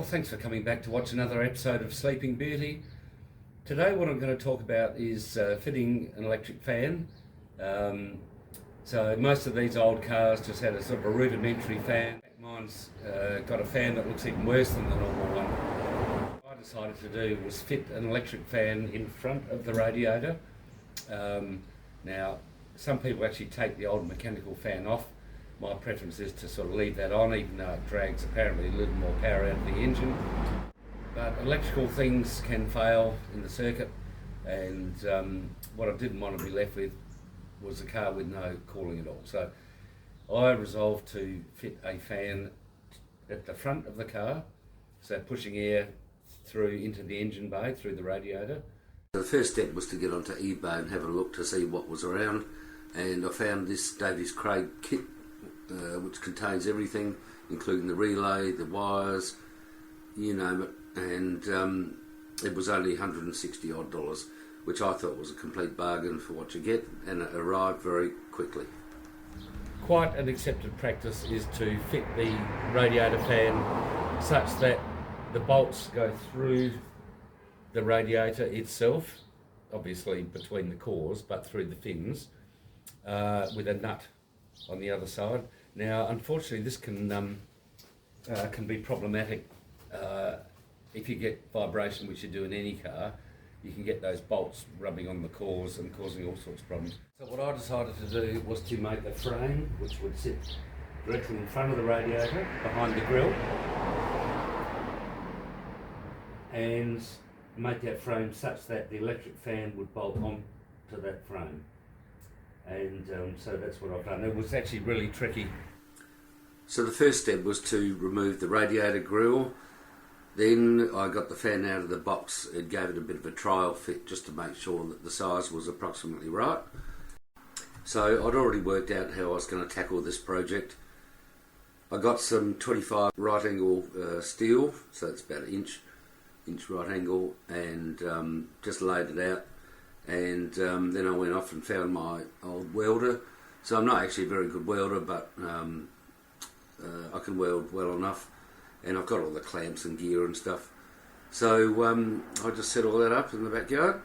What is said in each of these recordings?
thanks for coming back to watch another episode of Sleeping Beauty. Today what I'm going to talk about is fitting an electric fan. So most of these old cars just had a sort of a rudimentary fan. Mine's got a fan that looks even worse than the normal one. What I decided to do was fit an electric fan in front of the radiator. Now, some people actually take the old mechanical fan off. My preference is to sort of leave that on, even though it drags apparently a little more power out of the engine. But electrical things can fail in the circuit, and what I didn't want to be left with was a car with no cooling at all. So I resolved to fit a fan at the front of the car, so pushing air through into the engine bay, through the radiator. The first step was to get onto eBay and have a look to see what was around, and I found this Davies Craig kit, which contains everything, including the relay, the wires, you name it, and it was only $160 odd, which I thought was a complete bargain for what you get, and it arrived very quickly. Quite an accepted practice is to fit the radiator fan such that the bolts go through the radiator itself, obviously between the cores, but through the fins, with a nut on the other side. Now, unfortunately, this can be problematic if you get vibration, which you do in any car. You can get those bolts rubbing on the cores and causing all sorts of problems. So what I decided to do was to make a frame which would sit directly in front of the radiator, behind the grille, and make that frame such that the electric fan would bolt onto that frame. And so that's what I've done. It was actually really tricky. So the first step was to remove the radiator grille. Then I got the fan out of the box and gave it a bit of a trial fit just to make sure that the size was approximately right. So I'd already worked out how I was going to tackle this project. I got some 25 right angle steel, so it's about an inch right angle, and just laid it out. And then I went off and found my old welder. So I'm not actually a very good welder, but I can weld well enough, and I've got all the clamps and gear and stuff. So I just set all that up in the backyard,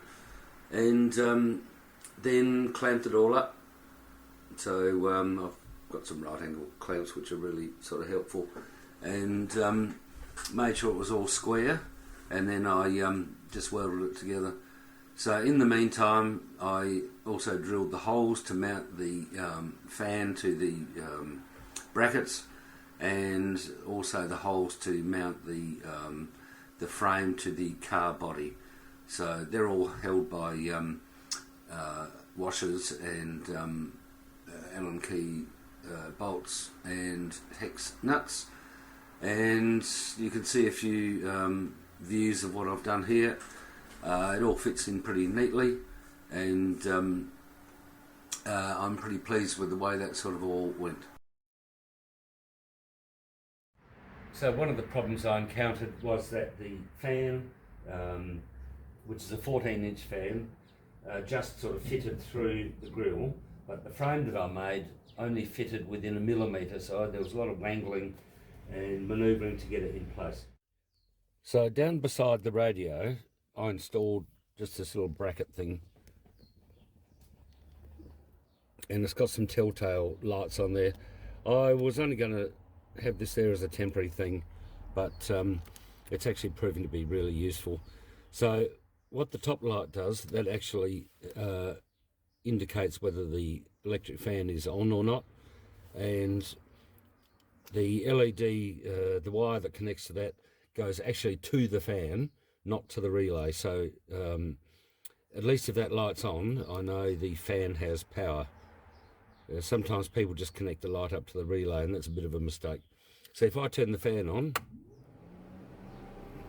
and then clamped it all up. So I've got some right angle clamps which are really sort of helpful, and made sure it was all square, and then I just welded it together. So in the meantime, I also drilled the holes to mount the fan to the brackets, and also the holes to mount the frame to the car body. So they're all held by washers and Allen key bolts and hex nuts. And you can see a few views of what I've done here. It all fits in pretty neatly, and I'm pretty pleased with the way that sort of all went. So one of the problems I encountered was that the fan, which is a 14-inch fan, just sort of fitted through the grille, but the frame that I made only fitted within a millimetre, so there was a lot of wangling and manoeuvring to get it in place. So down beside the radio, I installed just this little bracket thing, and it's got some telltale lights on there. I was only going to have this there as a temporary thing, but it's actually proving to be really useful. So what the top light does, that actually indicates whether the electric fan is on or not, and the LED, the wire that connects to that, goes actually to the fan, not to the relay. So at least if that light's on, I know the fan has power. Sometimes people just connect the light up to the relay, and that's a bit of a mistake. So if I turn the fan on,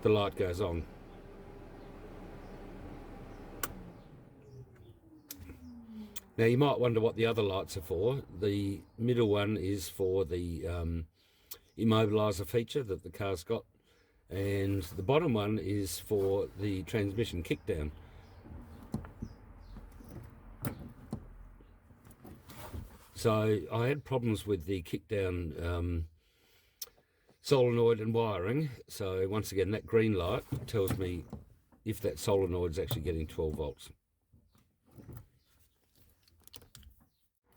the light goes on. Now you might wonder what the other lights are for. The middle one is for the immobiliser feature that the car's got, and the bottom one is for the transmission kickdown. So I had problems with the kickdown solenoid and wiring. So once again, that green light tells me if that solenoid's actually getting 12 volts.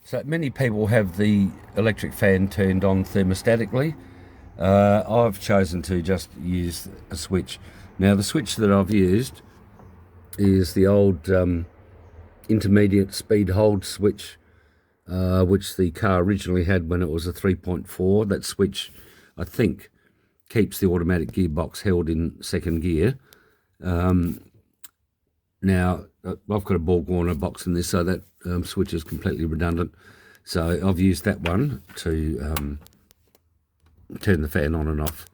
So many people have the electric fan turned on thermostatically. I've chosen to just use a switch. Now the switch that I've used is the old intermediate speed hold switch, which the car originally had when it was a 3.4. That switch, I think, keeps the automatic gearbox held in second gear. Now, I've got a Borg Warner box in this, so that switch is completely redundant. So I've used that one to turn the fan on and off.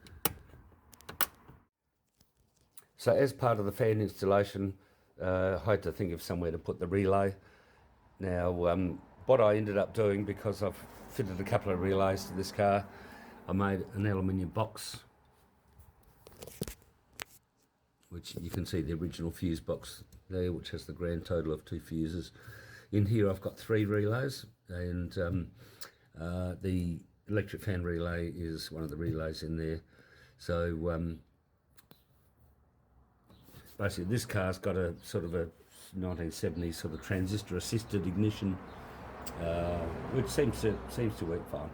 So as part of the fan installation, I had to think of somewhere to put the relay. Now, what I ended up doing, because I've fitted a couple of relays to this car, I made an aluminium box, which you can see the original fuse box there, which has the grand total of 2 fuses. In here I've got 3 relays, and the electric fan relay is one of the relays in there. So basically this car's got a sort of a 1970s sort of transistor assisted ignition, which seems to work fine.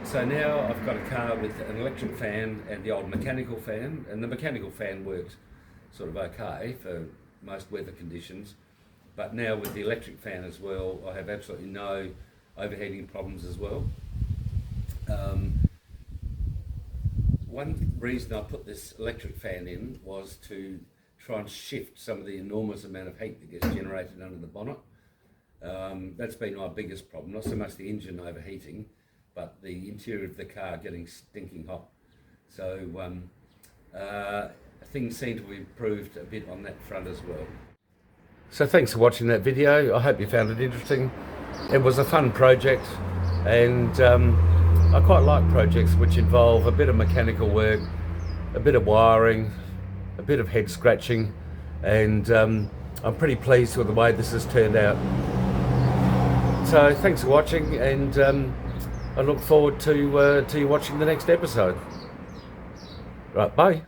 So now I've got a car with an electric fan and the old mechanical fan, and the mechanical fan works sort of okay for most weather conditions, but now with the electric fan as well, I have absolutely no overheating problems as well. One reason I put this electric fan in was to try and shift some of the enormous amount of heat that gets generated under the bonnet. That's been my biggest problem, not so much the engine overheating, but the interior of the car getting stinking hot. So things seem to have improved a bit on that front as well. So thanks for watching that video. I hope you found it interesting. It was a fun project, and I quite like projects which involve a bit of mechanical work, a bit of wiring, a bit of head scratching, and I'm pretty pleased with the way this has turned out. So thanks for watching, and I look forward to you watching the next episode. Right, bye.